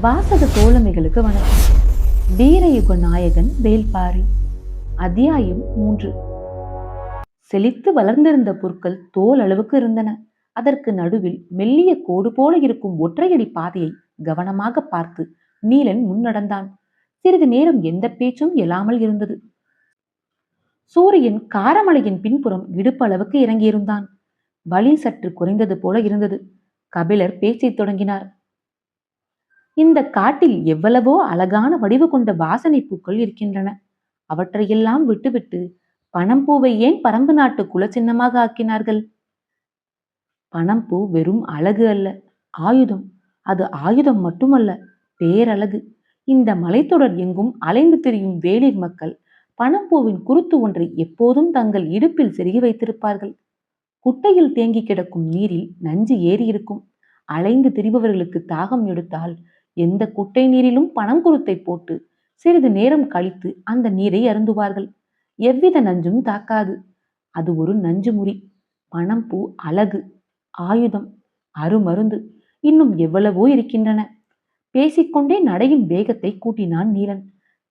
வாசக தோழமைகளுக்கு வணக்கம். வீரயுக நாயகன் வேல்பாரி. அத்தியாயம் 3. செழித்து வளர்ந்திருந்த புற்கள் தோல் அளவுக்கு இருந்தன. அதற்கு நடுவில் மெல்லிய கோடு போல இருக்கும் ஒற்றையடி பாதையை கவனமாக பார்த்து நீலன் முன்னடந்தான். சிறிது நேரம் எந்த பேச்சும் எழாமல் இருந்தது. சூரியன் காரமலையின் பின்புறம் இடுப்பளவுக்கு இறங்கியிருந்தான். வலி சற்று குறைந்தது போல இருந்தது. கபிலர் பேச்சைத் தொடங்கினார். இந்த காட்டில் எவ்வளவோ அழகான வடிவு கொண்ட வாசனை பூக்கள் இருக்கின்றன. அவற்றையெல்லாம் விட்டுவிட்டு பனம்பூவை ஏன் பரம்பு நாட்டு குலச்சின்னமாக ஆக்கினார்கள்? பனம்பூ வெறும் அழகு அல்ல, ஆயுதம். அது ஆயுதம் மட்டுமல்ல, பேரழகு. இந்த மலைத்தொடர் எங்கும் அலைந்து திரியும் வேளிர் மக்கள் பனம்பூவின் குருத்து ஒன்றை எப்போதும் தங்கள் இடுப்பில் செருகி வைத்திருப்பார்கள். குட்டையில் தேங்கி கிடக்கும் நீரில் நஞ்சு ஏறி இருக்கும். அலைந்து திரிபவர்களுக்கு தாகம் எடுத்தால் எந்த குட்டை நீரிலும் பனங்குருத்தை போட்டு சிறிது நேரம் கழித்து அந்த நீரை அருந்துவார்கள். எவ்வித நஞ்சும் தாக்காது. அது ஒரு நஞ்சு முறி. பனம்பூ அழகு, ஆயுதம், அருமருந்து, இன்னும் எவ்வளவோ இருக்கின்றன. பேசிக்கொண்டே நடையின் வேகத்தை கூட்டினான் நீலன்.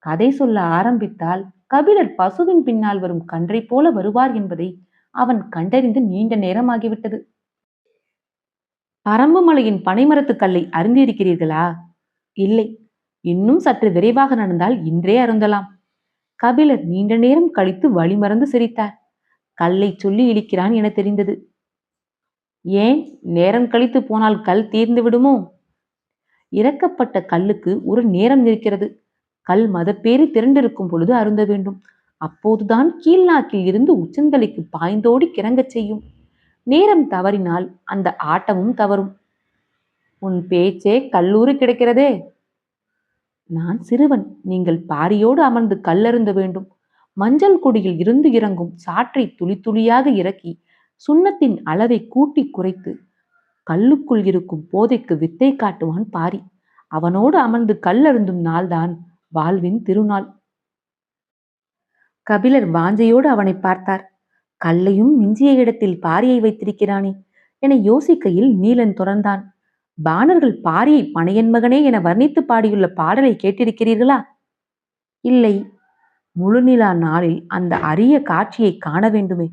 கதை சொல்ல ஆரம்பித்தால் கபிலர் பசுவின் பின்னால் வரும் கன்றை போல வருவார் என்பதை அவன் கண்டறிந்து நீண்ட நேரமாகிவிட்டது. பரம்பு மலையின் பனைமரத்து கல்லை அருந்திருக்கிறீர்களா? இல்லை, இன்னும் சற்று விரைவாக நடந்தால் இன்றே அருந்தலாம். கபிலர் நீண்ட நேரம் கழித்து வழிமறந்து சிரித்தார். கல்லை சொல்லி இழிக்கிறான் என தெரிந்தது. ஏன், நேரம் கழித்து போனால் கல் தீர்ந்து விடுமோ? இறக்கப்பட்ட கல்லுக்கு ஒரு நேரம் இருக்கிறது. கல் மதப்பேறி திரண்டிருக்கும் பொழுது அருந்த வேண்டும். அப்போதுதான் கீழ்நாக்கில் இருந்து உச்சந்தலைக்கு பாய்ந்தோடி கிறங்கச் செய்யும். நேரம் தவறினால் அந்த ஆட்டமும் தவறும். உன் பேச்சே கல்லூரி கிடைக்கிறதே. நான் சிறுவன். நீங்கள் பாரியோடு அமர்ந்து கல்லருந்த வேண்டும். மஞ்சள் கொடியில் இருந்து இறங்கும் சாற்றை துளி துளியாக இறக்கி சுண்ணத்தின் அளவை கூட்டி குறைத்து கல்லுக்குள் இருக்கும் போதைக்கு வித்தை காட்டுவான் பாரி. அவனோடு அமர்ந்து கல்லருந்தும் நாள்தான் வாழ்வின் திருநாள். கபிலர் வாஞ்சையோடு அவனை பார்த்தார். கல்லையும் மிஞ்சிய இடத்தில் பாரியை வைத்திருக்கிறானே என யோசிக்கையில் நீலன் தொடர்ந்தான். பாணர்கள் பாரியை பனையன் மகனே என வர்ணித்து பாடியுள்ள பாடலை கேட்டிருக்கிறீர்களா? இல்லை. முழுநிலா நாளில் அந்த அரிய காட்சியை காண வேண்டுமே.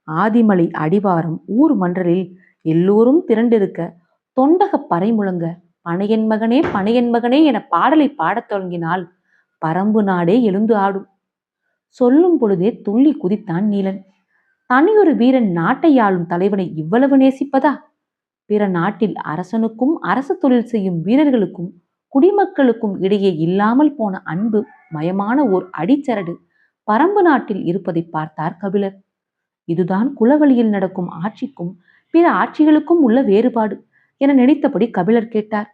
ஆதிமலை அடிவாரம் ஊர் மன்றலில் எல்லோரும் திரண்டிருக்க தொண்டக பறை முழங்க பனையன் மகனே பனையன் மகனே என பாடலை பாடத் தொடங்கினால் பரம்பு நாடே எழுந்து ஆடும். சொல்லும் பொழுதே துள்ளி குதித்தான் நீலன். தனியொரு வீரன் நாட்டை ஆளும் தலைவனை இவ்வளவு நேசிப்பதா? பிற நாட்டில் அரசனுக்கும் அரசு தொழில் செய்யும் வீரர்களுக்கும் குடிமக்களுக்கும் இடையே இல்லாமல் போன அன்பு மயமான ஓர் அடிச்சரடு பரம்பு நாட்டில் இருப்பதை பார்த்தார் கபிலர். இதுதான் குலவழியில் நடக்கும் ஆட்சிக்கும் பிற ஆட்சிகளுக்கும் உள்ள வேறுபாடு என நினைத்தபடி கபிலர் கேட்டார்.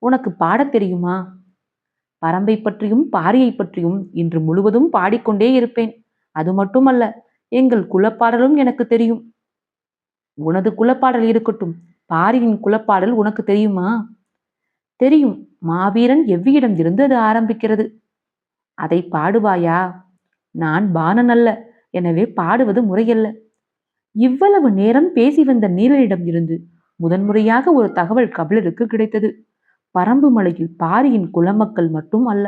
உனக்கு பாடத் தெரியுமா? பரம்பை பற்றியும் பாரியை பற்றியும் இன்று முழுவதும் பாடிக்கொண்டே இருப்பேன். அது மட்டுமல்ல, எங்கள் குலப்பாடலும் எனக்கு தெரியும். உனது குலப்பாடல் இருக்கட்டும், பாரியின் குலப்பாடல் உனக்கு தெரியுமா? தெரியும். மாவீரன் எவ்வியிடம் இருந்து அது ஆரம்பிக்கிறது. அதை பாடுவாயா? நான் பாணன் அல்ல, எனவே பாடுவது முறையல்ல. இவ்வளவு நேரம் பேசி வந்த நீலனிடம் இருந்து முதன்முறையாக ஒரு தகவல் கபிலருக்கு கிடைத்தது. பரம்பு மலையில் பாரியின் குலமக்கள் மட்டும் அல்ல,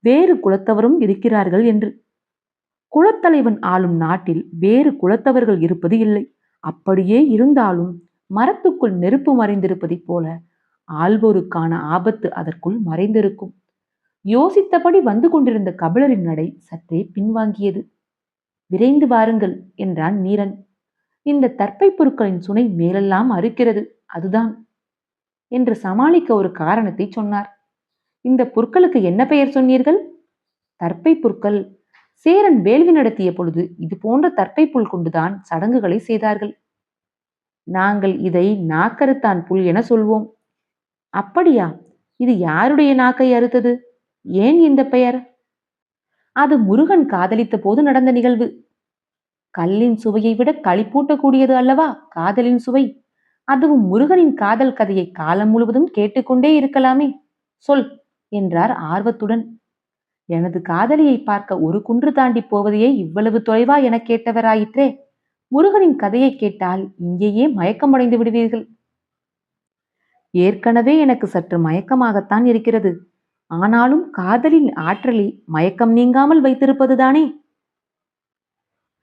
வேறு குலத்தவரும் இருக்கிறார்கள் என்று. குலத்தலைவன் ஆளும் நாட்டில் வேறு குலத்தவர்கள் இருப்பது இல்லை. அப்படியே இருந்தாலும் மரத்துக்குள் நெருப்பு மறைந்திருப்பதைப் போல ஆள்வோருக்கான ஆபத்து அதற்குள் மறைந்திருக்கும். யோசித்தபடி வந்து கொண்டிருந்த கபிலரின் நடை சற்றே பின்வாங்கியது. விரைந்து வாருங்கள் என்றான் நீலன். இந்த தற்பை பொருட்களின் சுனை மேலெல்லாம் அறுக்கிறது, அதுதான் என்று சமாளிக்க ஒரு காரணத்தை சொன்னார். இந்த புற்களுக்கு என்ன பெயர் சொன்னீர்கள்? தற்பை புற்கள். சேரன் வேள்வி நடத்திய பொழுது இது போன்ற தற்பை புல் கொண்டுதான் சடங்குகளை செய்தார்கள். நாங்கள் இதை நாக்கறுத்தான் புல் என சொல்வோம். அப்படியா? இது யாருடைய நாக்கை அறுத்தது? ஏன் இந்த பெயர்? அது முருகன் காதலித்த போது நடந்த நிகழ்வு. கல்லின் சுவையை விட களிப்பூட்டக்கூடியது அல்லவா காதலின் சுவை? அதுவும் முருகனின் காதல் கதையை காலம் முழுவதும் கேட்டுக்கொண்டே இருக்கலாமே. சொல் என்றார் ஆர்வத்துடன். எனது காதலியை பார்க்க ஒரு குன்று தாண்டி போவதையே இவ்வளவு தொலைவா என கேட்டவராயிற்றே. முருகனின் கதையை கேட்டால் இங்கேயே மயக்கமடைந்து விடுவீர்கள். ஏற்கனவே எனக்கு சற்று மயக்கமாகத்தான் இருக்கிறது. ஆனாலும் காதலின் ஆற்றலை மயக்கம் நீங்காமல் வைத்திருப்பதுதானே.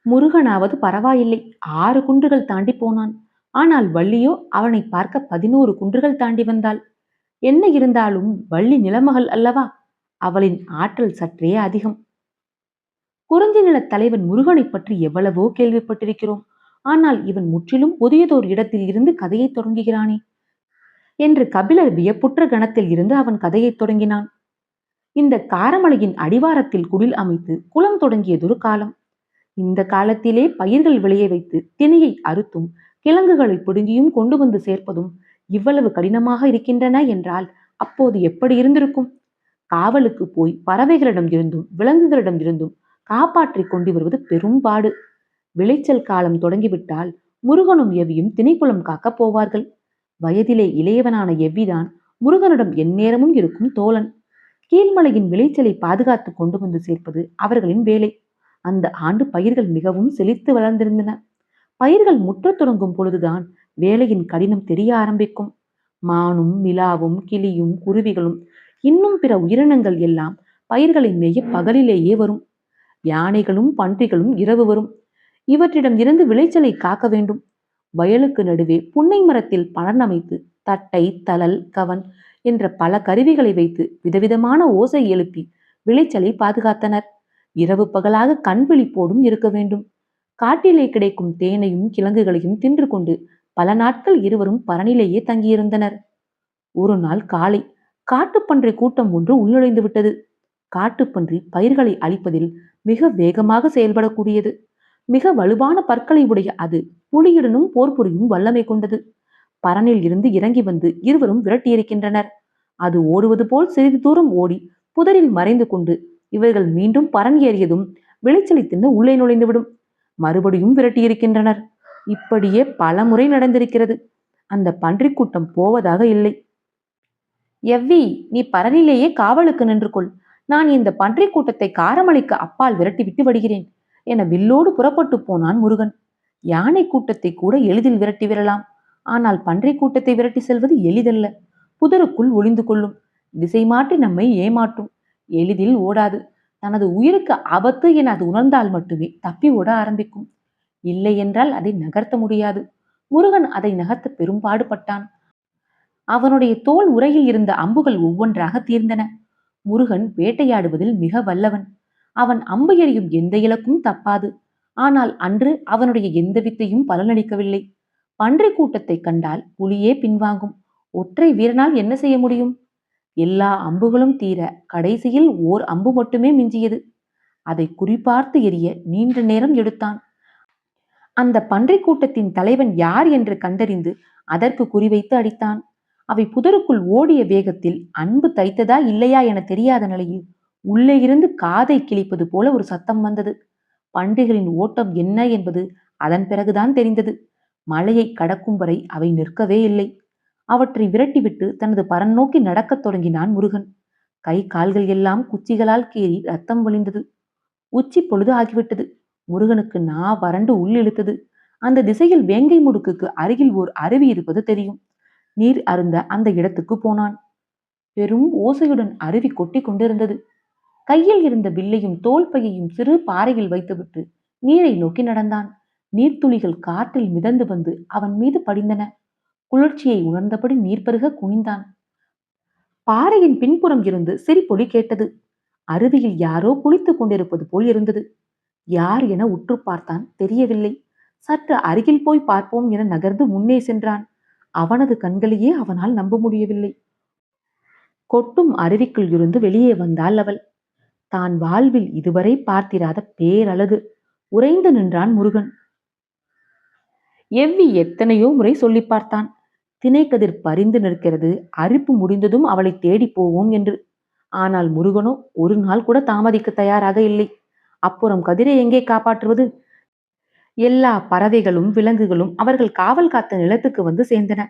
முருகனாவது பரவாயில்லை, 6 குன்றுகள் தாண்டி போனான். ஆனால் வள்ளியோ அவனை பார்க்க 11 குன்றுகள் தாண்டி வந்தாள். என்ன இருந்தாலும் வள்ளி நிலமகள் அல்லவா? அவளின் ஆற்றல் சற்றே அதிகம். குறிஞ்சி நிலத் தலைவன் முருகனைப் பற்றி எவ்வளவோ கேள்விப்பட்டிருக்கிறோம். ஆனால் இவன் முற்றிலும் புதியதோர் இடத்தில் இருந்து கதையைத் தொடங்குகிறானே என்று கபிலர் வியப்புற்ற கணத்தில் இருந்து அவன் கதையைத் தொடங்கினான். இந்த காரமலையின் அடிவாரத்தில் குடில் அமைத்து குளம் தொடங்கியதொரு காலம். இந்த காலத்திலே பயிர்கள் விளைய வைத்து திணையை அறுத்தும் கிழங்குகளை பிடுங்கியும் கொண்டு வந்து சேர்ப்பதும் இவ்வளவு கடினமாக இருக்கின்றன என்றால் அப்போது எப்படி இருந்திருக்கும்? காவலுக்கு போய் பறவைகளிடம் இருந்தும் விலங்குகளிடம் இருந்தும் காப்பாற்றி கொண்டு வருவது பெரும்பாடு. விளைச்சல் காலம் தொடங்கிவிட்டால் முருகனும் எவ்வியும் திணைக்குளம் காக்கப் போவார்கள். வயதிலே இளையவனான எவ்விதான் முருகனிடம் எந்நேரமும் இருக்கும் தோழன். கீழ்மலையின் விளைச்சலை பாதுகாத்து கொண்டு வந்து சேர்ப்பது அவர்களின் வேலை. அந்த ஆண்டு பயிர்கள் மிகவும் செழித்து வளர்ந்திருந்தன. பயிர்கள் முற்றத் தொடங்கும் பொழுதுதான் வேலையின் கடினம் தெரிய ஆரம்பிக்கும். மானும் மிலாவும் கிளியும் குருவிகளும் இன்னும் பிற உயிரினங்கள் எல்லாம் பயிர்களை மேய பகலிலேயே வரும். யானைகளும் பன்றிகளும் இரவு வரும். இவற்றிடம் இருந்து விளைச்சலை காக்க வேண்டும். வயலுக்கு நடுவே புன்னை மரத்தில் பலன் அமைத்து தட்டை தழல் கவன் என்ற பல கருவிகளை வைத்து விதவிதமான ஓசை எழுப்பி விளைச்சலை பாதுகாத்தனர். இரவு பகலாக கண் விழிப்போடும் இருக்க வேண்டும். காட்டிலே கிடைக்கும் தேனையும் கிழங்குகளையும் தின்று கொண்டு பல நாட்கள் இருவரும் பரனிலேயே தங்கியிருந்தனர். ஒரு நாள் காலை காட்டுப்பன்றி கூட்டம் ஒன்று உள்நுழைந்து விட்டது. காட்டுப்பன்றி பயிர்களை அழிப்பதில் மிக வேகமாக செயல்படக்கூடியது. மிக வலுவான பற்களை உடைய அது புலியுடனும் போர் புரியும் வல்லமை கொண்டது. பரனில் இருந்து இறங்கி வந்து இருவரும் விரட்டியிருக்கின்றனர். அது ஓடுவது போல் சிறிது தூரம் ஓடி புதரில் மறைந்து கொண்டு இவர்கள் மீண்டும் பரன் ஏறியதும் விளைச்சலை தின்னு உள்ளே நுழைந்துவிடும். மறுபடியும் விரட்டியிருக்கின்றனர். இப்படியே பல முறை நடந்திருக்கிறது. அந்த பன்றி கூட்டம் போவதாக இல்லை. எவ்வி, நீ பரனிலேயே காவலுக்கு நின்று கொள். நான் இந்த பன்றி கூட்டத்தை காரமலைக்கு அப்பால் விரட்டிவிட்டு வருகிறேன் என வில்லோடு புறப்பட்டு போனான் முருகன். யானை கூட்டத்தை கூட எளிதில் விரட்டி விடலாம். ஆனால் பன்றி கூட்டத்தை விரட்டி செல்வது எளிதல்ல. புதருக்குள் ஒளிந்து கொள்ளும். திசை மாற்றி நம்மை ஏமாற்றும். எளிதில் ஓடாது. தனது உயிருக்கு ஆபத்து என அது உணர்ந்தால் மட்டுமே தப்பி ஓட ஆரம்பிக்கும். இல்லை என்றால் அதை நகர்த்த முடியாது. முருகன் அதை நகர்த்த பெரும்பாடுபட்டான். அவனுடைய தோல் உரையில் இருந்த அம்புகள் ஒவ்வொன்றாக தீர்ந்தன. முருகன் வேட்டையாடுவதில் மிக வல்லவன். அவன் அம்பு எறியும் எந்த இலக்கும் தப்பாது. ஆனால் அன்று அவனுடைய எந்த வித்தையும் பலனளிக்கவில்லை. பன்றி கூட்டத்தை கண்டால் புலியே பின்வாங்கும். ஒற்றை வீரனால் என்ன செய்ய முடியும்? எல்லா அம்புகளும் தீர கடைசியில் ஓர் அம்பு மட்டுமே மிஞ்சியது. அதை குறிபார்த்து எறிய நீண்ட நேரம் எடுத்தான். அந்த பன்றி கூட்டத்தின் தலைவன் யார் என்று கண்டறிந்து அதற்கு குறிவைத்து அடித்தான். அவை புதருக்குள் ஓடிய வேகத்தில் அன்பு தைத்ததா இல்லையா என தெரியாத நிலையில் உள்ளே இருந்து காதை கிழிப்பது போல ஒரு சத்தம் வந்தது. பன்றிகளின் ஓட்டம் என்ன என்பது அதன் பிறகுதான் தெரிந்தது. மலையை கடக்கும் வரை அவை நிற்கவே இல்லை. அவற்றை விரட்டிவிட்டு தனது பரன் நோக்கி நடக்கத் தொடங்கினான் முருகன். கை கால்கள் எல்லாம் குச்சிகளால் கீறி ரத்தம் வழிந்தது. உச்சி பொழுது ஆகிவிட்டது. முருகனுக்கு நா வறண்டு உள்ளிழுத்தது. அந்த திசையில் வேங்கை முடுக்குக்கு அருகில் ஓர் அருவி இருப்பது தெரியும். நீர் அருந்த அந்த இடத்துக்கு போனான். பெரும் ஓசையுடன் அருவி கொட்டி கொண்டிருந்தது. கையில் இருந்த வில்லையும் தோல் பையையும் சிறு பாறையில் வைத்துவிட்டு நீரை நோக்கி நடந்தான். நீர்த்துளிகள் காற்றில் மிதந்து வந்து அவன் மீது படிந்தன. குளிர்ச்சியை உணர்ந்தபடி நீர் பருக குனிந்தான். பாறையின் பின்புறம் இருந்து சிரிப்பொலி கேட்டது. அருவியில் யாரோ குளித்துக் கொண்டிருப்பது போல் இருந்தது. யார் என உற்று பார்த்தான். தெரியவில்லை. சற்று அருகில் போய் பார்ப்போம் என நகர்ந்து முன்னே சென்றான். அவனது கண்களையே அவனால் நம்ப முடியவில்லை. கொட்டும் அருவிக்குள் இருந்து வெளியே வந்தாள் அவள். தான் வாழ்வில் இதுவரை பார்த்திராத பேரழகு. உறைந்து நின்றான் முருகன். எவ்வி எத்தனையோ முறை சொல்லி பார்த்தான். திணைக்கதிர் பறிந்து நிற்கிறது, அரிப்பு முடிந்ததும் அவளை தேடி போவோம் என்று. ஆனால் முருகனோ ஒரு நாள் கூட தாமதிக்க தயாராக இல்லை. அப்புறம் கதிரை எங்கே காப்பாற்றுவது? எல்லா பறவைகளும் விலங்குகளும் அவர்கள் காவல் காத்த நிலத்துக்கு வந்து சேர்ந்தன.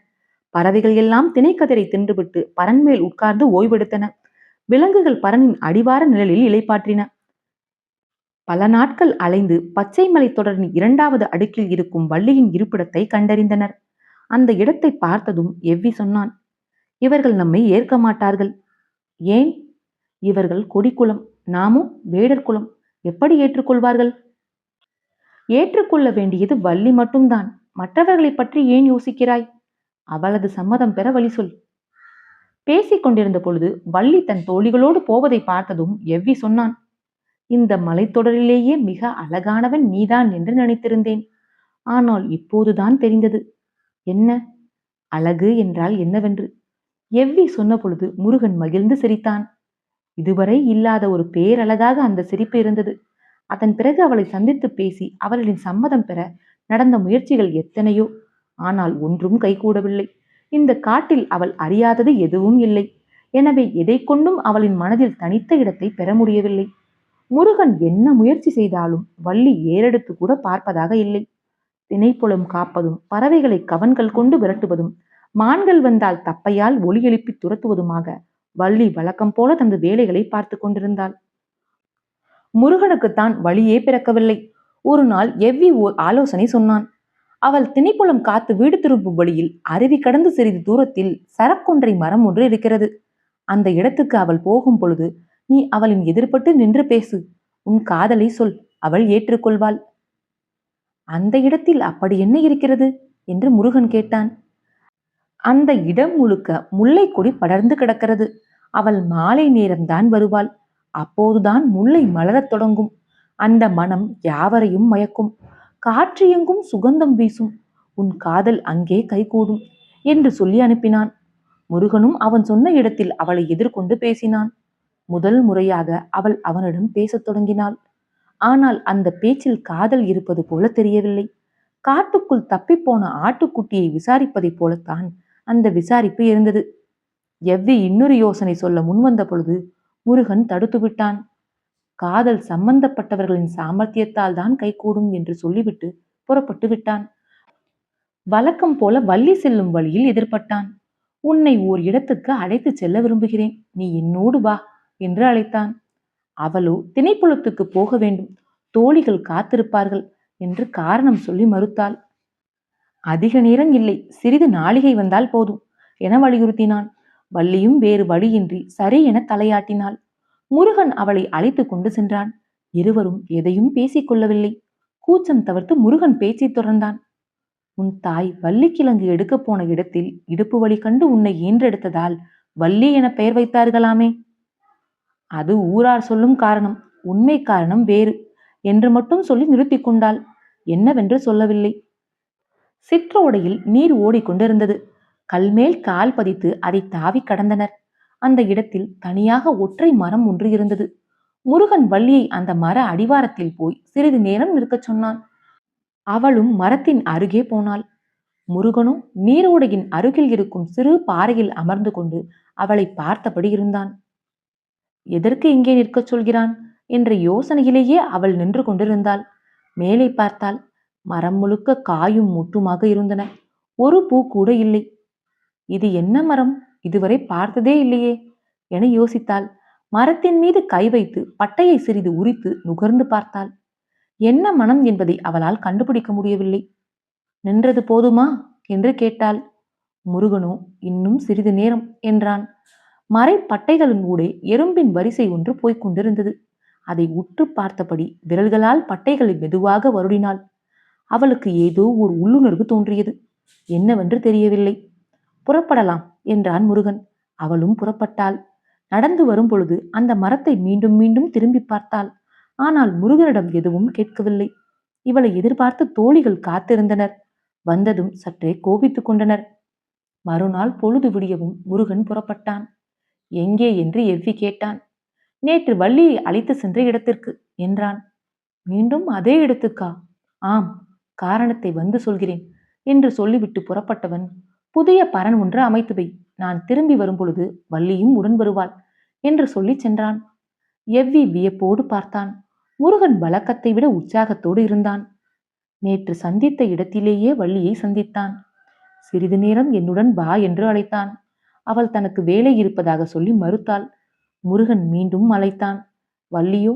பறவைகள் எல்லாம் திணைக்கதிரை தின்றுவிட்டு பரன்மேல் உட்கார்ந்து ஓய்வெடுத்தன. விலங்குகள் பரனின் அடிவார நிழலில் இலைப்பாற்றின. பல நாட்கள் அலைந்து பச்சை மலை தொடரின் 2வது அடுக்கில் இருக்கும் வள்ளியின் இருப்பிடத்தை கண்டறிந்தனர். அந்த இடத்தை பார்த்ததும் எவ்வி சொன்னான், இவர்கள் நம்மை ஏற்க மாட்டார்கள். ஏன்? இவர்கள் கொடிக்குலம், நாமும் வேடர் குலம். எப்படி ஏற்றுக்கொள்வார்கள்? ஏற்றுக்கொள்ள வேண்டியது வள்ளி மட்டும்தான். மற்றவர்களை பற்றி ஏன் யோசிக்கிறாய்? அவளது சம்மதம் பெற வழி சொல். பேசிக் கொண்டிருந்த பொழுது வள்ளி தன் தோழிகளோடு போவதை பார்த்ததும் எவ்வி சொன்னான், இந்த மலைத்தொடரிலேயே மிக அழகானவன் நீதான் என்று நினைத்திருந்தேன். ஆனால் இப்போதுதான் தெரிந்தது. என்ன அழகு என்றால் என்னவென்று. எவ்வி சொன்ன பொழுது முருகன் மகிழ்ந்து சிரித்தான். இதுவரை இல்லாத ஒரு பேரழகாக அந்த சிரிப்பு இருந்தது. அதன் பிறகு அவளை சந்தித்து பேசி அவளின் சம்மதம் பெற நடந்த முயற்சிகள் எத்தனையோ. ஆனால் ஒன்றும் கைகூடவில்லை. இந்த காட்டில் அவள் அறியாதது எதுவும் இல்லை. எனவே எதை கொண்டும் அவளின் மனதில் தனித்த இடத்தை பெற முடியவில்லை. முருகன் என்ன முயற்சி செய்தாலும் வள்ளி ஏறெடுத்து கூட பார்ப்பதாக இல்லை. திணைப்புலம் காப்பதும், பறவைகளை கவன்கள் கொண்டு விரட்டுவதும், மான்கள் வந்தால் தப்பையால் ஒலி எழுப்பி துரத்துவதுமாக வள்ளி வழக்கம் போல தனது வேலைகளை பார்த்து கொண்டிருந்தாள். முருகனுக்குத்தான் வழியே பிறக்கவில்லை. ஒரு நாள் எவ்வி ஓர் ஆலோசனை சொன்னான். அவள் திணைப்புலம் காத்து வீடு திரும்பும் வழியில் அருவி கடந்து சிறிது தூரத்தில் சரக்கொன்றை மரம் ஒன்று இருக்கிறது. அந்த இடத்துக்கு அவள் போகும் பொழுது நீ அவளின் எதிர்பட்டு நின்று பேசு. உன் காதலை சொல், அவள் ஏற்றுக்கொள்வாள். அந்த இடத்தில் அப்படி என்ன இருக்கிறது என்று முருகன் கேட்டான். அந்த இடம் முழுக்க முல்லை கொடி படர்ந்து கிடக்கிறது. அவள் மாலை நேரம்தான் வருவாள். அப்போதுதான் முல்லை மலரத் தொடங்கும். அந்த மனம் யாவரையும் மயக்கும். காற்று எங்கும் சுகந்தம் வீசும். உன் காதல் அங்கே கைகூடும் என்று சொல்லி அனுப்பினான். முருகனும் அவன் சொன்ன இடத்தில் அவளை எதிர்கொண்டு பேசினான். முதல் முறையாக அவள் அவனிடம் பேசத் தொடங்கினாள். ஆனால் அந்த பேச்சில் காதல் இருப்பது போல தெரியவில்லை. காட்டுக்குள் தப்பிப்போன ஆட்டுக்குட்டியை விசாரிப்பதைப் போலத்தான் அந்த விசாரிப்பு இருந்தது. எவ்வி இன்னொரு யோசனை சொல்ல முன்வந்த பொழுது முருகன் தடுத்து விட்டான். காதல் சம்பந்தப்பட்டவர்களின் சாமர்த்தியத்தால் தான் கைகூடும் என்று சொல்லிவிட்டு புறப்பட்டு விட்டான். வழக்கம் போல வள்ளி செல்லும் வழியில் எதிர்பட்டான். உன்னை ஓர் இடத்துக்கு அழைத்து செல்ல விரும்புகிறேன், நீ என்னோடு வா என்று அழைத்தான். அவளோ திணைப்புலத்துக்கு போக வேண்டும், தோழிகள் காத்திருப்பார்கள் என்று காரணம் சொல்லி மறுத்தாள். அதிக நேரம் இல்லை, சிறிது நாளிகை வந்தால் போதும் என வலியுறுத்தினான். வள்ளியும் வேறு வழியின்றி சரி என தலையாட்டினாள். முருகன் அவளை அழைத்து கொண்டு சென்றான். இருவரும் எதையும் பேசிக் கொள்ளவில்லை. கூச்சம் தவிர்த்து முருகன் பேச்சை தொடர்ந்தான். உன் தாய் வள்ளிக்கிழங்கு எடுக்க போன இடத்தில் இடுப்பு வலி கண்டு உன்னை ஈன்றெடுத்ததால் வள்ளி என பெயர் வைத்தார்களாமே. அது ஊரார் சொல்லும் காரணம், உண்மை காரணம் வேறு என்று மட்டும் சொல்லி நிறுத்தி கொண்டாள். என்னவென்று சொல்லவில்லை. சிற்றோடையில் நீர் ஓடிக்கொண்டிருந்தது. கல்மேல் கால் பதித்து அதை தாவி கடந்தனர். அந்த இடத்தில் தனியாக ஒற்றை மரம் ஒன்று இருந்தது. முருகன் வள்ளியை அந்த மர அடிவாரத்தில் போய் சிறிது நேரம் நிற்கச் சொன்னான். அவளும் மரத்தின் அருகே போனாள். முருகனும் நீரோடையின் அருகில் இருக்கும் சிறு பாறையில் அமர்ந்து கொண்டு அவளை பார்த்தபடி இருந்தான். எதற்கு இங்கே நிற்கச் சொல்கிறான் என்ற யோசனையிலேயே அவள் நின்று கொண்டிருந்தாள். மேலே பார்த்தாள். மரம் முழுக்க காயும் முட்டுமாக இருந்தன. ஒரு பூ கூட இல்லை. இது என்ன மரம், இதுவரை பார்த்ததே இல்லையே என யோசித்தாள். மரத்தின் மீது கை வைத்து பட்டையை சிறிது உரித்து நுகர்ந்து பார்த்தாள். என்ன மனம் என்பதை அவளால் கண்டுபிடிக்க முடியவில்லை. நின்றது போதுமா என்று கேட்டாள். முருகனோ இன்னும் சிறிது நேரம் என்றான். மரை பட்டைகளின் ஊடே எறும்பின் வரிசை ஒன்று போய்க் கொண்டிருந்தது. அதை உற்று பார்த்தபடி விரல்களால் பட்டைகளை மெதுவாக வருடினாள். அவளுக்கு ஏதோ ஒரு உள்ளுணர்வு தோன்றியது. என்னவென்று தெரியவில்லை. புறப்படலாம் என்றான் முருகன். அவளும் புறப்பட்டாள். நடந்து வரும் பொழுது அந்த மரத்தை மீண்டும் மீண்டும் திரும்பி பார்த்தாள். ஆனால் முருகனிடம் எதுவும் கேட்கவில்லை. இவளை எதிர்பார்த்து தோழிகள் காத்திருந்தனர். வந்ததும் சற்றே கோபித்துக் கொண்டனர். மறுநாள் பொழுது விடியவும் முருகன் புறப்பட்டான். எங்கே என்று எவ்வி கேட்டான். நேற்று வள்ளியை அழைத்து சென்ற இடத்திற்கு என்றான். மீண்டும் அதே இடத்துக்கா? ஆம், காரணத்தை வந்து சொல்கிறேன் என்று சொல்லிவிட்டு புறப்பட்டவன், புதிய பரன் ஒன்று அமைத்து வை, நான் திரும்பி வரும் பொழுது வள்ளியும் உடன் வருவாள் என்று சொல்லி சென்றான். எவ்வி வியப்போடு பார்த்தான். முருகன் வழக்கத்தை விட உற்சாகத்தோடு இருந்தான். நேற்று சந்தித்த இடத்திலேயே வள்ளியை சந்தித்தான். சிறிது நேரம் என்னுடன் வா என்று அழைத்தான். அவள் தனக்கு வேலை இருப்பதாக சொல்லி மறுத்தாள். முருகன் மீண்டும் அழைத்தான். வள்ளியோ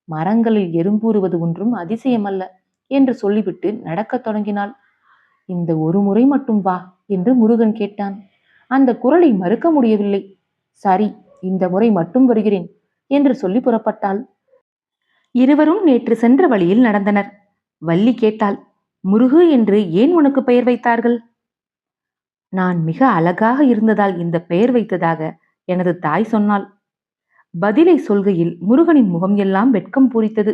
மரங்களில் எறும்பூறுவது ஒன்றும் அதிசயமல்ல என்று சொல்லிவிட்டு நடக்கத் தொடங்கினாள். இந்த ஒரு முறை மட்டும் வா என்று முருகன் கேட்டான். அந்த குரலை மறுக்க முடியவில்லை. சரி, இந்த முறை மட்டும் வருகிறேன் என்று சொல்லி புறப்பட்டாள். இருவரும் நேற்று சென்ற வழியில் நடந்தனர். வள்ளி கேட்டாள், முருகு என்று ஏன் உனக்கு பெயர் வைத்தார்கள்? நான் மிக அழகாக இருந்ததால் இந்த பெயர் வைத்ததாக எனது தாய் சொன்னாள். பதிலை சொல்கையில் முருகனின் முகம் எல்லாம் வெட்கம் பூரித்தது.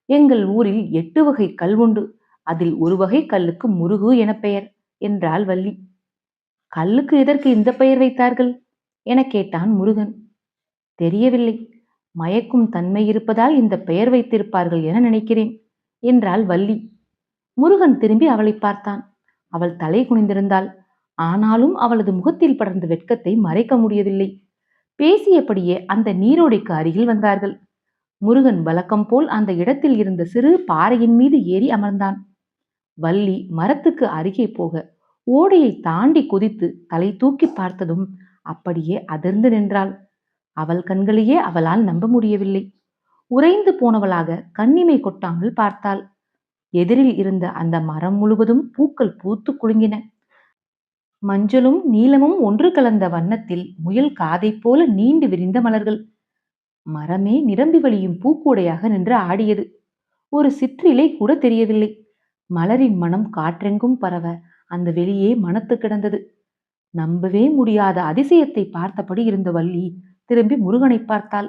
எங்கள் ஊரில் 8 வகை கல் உண்டு. அதில் ஒரு வகை கல்லுக்கு முருகு என பெயர் என்றாள் வள்ளி. கல்லுக்கு எதற்கு இந்த பெயர் வைத்தார்கள் என கேட்டான் முருகன். தெரியவில்லை, மயக்கும் தன்மை இருப்பதால் இந்த பெயர் வைத்திருப்பார்கள் என நினைக்கிறேன் என்றாள் வள்ளி. முருகன் திரும்பி அவளை பார்த்தான். அவள் தலை குனிந்திருந்தாள். ஆனாலும் அவளது முகத்தில் படர்ந்த வெட்கத்தை மறைக்க முடியவில்லை. பேசியபடியே அந்த நீரோடைக்கு அருகில் வந்தார்கள். முருகன் வழக்கம் போல் அந்த இடத்தில் இருந்த சிறு பாறையின் மீது ஏறி அமர்ந்தான். வள்ளி மரத்துக்கு அருகே போக ஓடையை தாண்டி குதித்து தலை தூக்கி பார்த்ததும் அப்படியே அதிர்ந்து நின்றாள். அவள் கண்களையே அவளால் நம்ப முடியவில்லை. உறைந்து போனவளாக கண்ணிமை கொட்டாமல் பார்த்தாள். எதிரில் இருந்த அந்த மரம் முழுவதும் பூக்கள் பூத்து குலுங்கின. மஞ்சளும் நீலமும் ஒன்று கலந்த வண்ணத்தில் முயல் காதை போல நீண்டு விரிந்த மலர்கள். மரமே நிரம்பி வழியும் பூக்கூடையாக நின்று ஆடியது. ஒரு சிற்றிலை கூட தெரியவில்லை. மலரின் மனம் காற்றெங்கும் பரவ அந்த வெளியே மனத்து கிடந்தது. நம்பவே முடியாத அதிசயத்தை பார்த்தபடி இருந்த வள்ளி திரும்பி முருகனை பார்த்தாள்.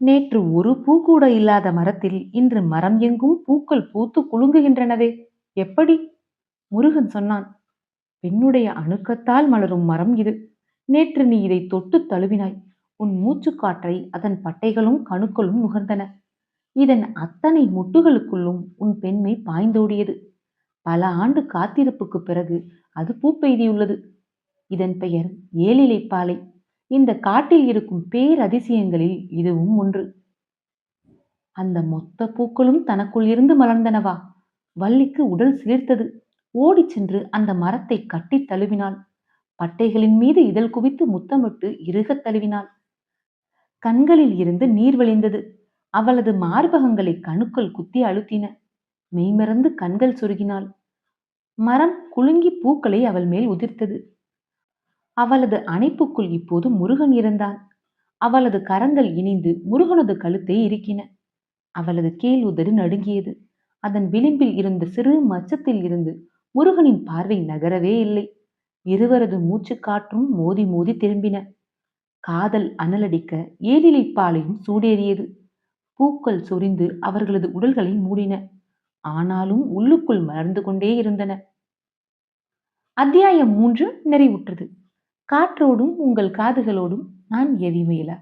நேற்று ஒரு பூ கூட இல்லாத மரத்தில் இன்று மரம் எங்கும் பூக்கள் பூத்து குலுங்குகின்றனவே, எப்படி? முருகன் சொன்னான். பெண்ணுடைய அணுக்கத்தால் மலரும் மரம் இது. நேற்று நீ இதை தொட்டு தழுவினாய். உன் மூச்சுக்காற்றை அதன் பட்டைகளும் கணுக்களும் நுகர்ந்தன. இதன் அத்தனை முட்டுகளுக்குள்ளும் உன் பெண்மை பாய்ந்தோடியது. பல ஆண்டு காத்திருப்புக்கு பிறகு அது பூப்பெய்தியுள்ளது. இதன் பெயர் ஏழிலைப்பாலை. இந்த காட்டில் இருக்கும் பேரதிசயங்களில் இதுவும் ஒன்று. அந்த மொத்த பூக்களும் தனக்குள் இருந்து மலர்ந்தனவா? வள்ளிக்கு உடல் சிலிர்த்தது. ஓடிச் சென்று அந்த மரத்தை கட்டி தழுவினாள். பட்டைகளின் மீது இதழ் குவித்து முத்தமிட்டு இறுகத் தழுவினாள். கண்களில் இருந்து நீர் வழிந்தது. அவளது மார்பகங்களை கணுக்கள் குத்தி அழுத்தின. மெய்மறந்து கண்கள் சுருகினாள். மரம் குலுங்கி பூக்களை அவள் மேல் உதிர்த்தது. அவளது அணைப்புக்குள் இப்போது முருகன் இருந்தான். அவளது கரங்கள் இணைந்து முருகனது கழுத்தை இறுக்கின. அவளது கீழ் உதடு நடுங்கியது. அதன் விளிம்பில் இருந்த சிறு மச்சத்தில் இருந்து முருகனின் பார்வை நகரவே இல்லை. இருவரது மூச்சு காற்றும் மோதி மோதி திரும்பின. காதல் அனலடிக்க ஏழிலைப்பாலையும் சூடேறியது. பூக்கள் சொரிந்து அவர்களது உடல்களை மூடின. ஆனாலும் உள்ளுக்குள் மலர்ந்து கொண்டே இருந்தன. அத்தியாயம் 3 நிறைவுற்றது. காற்றோடும் உங்கள் காதுகளோடும் நான் எவிமயிலா.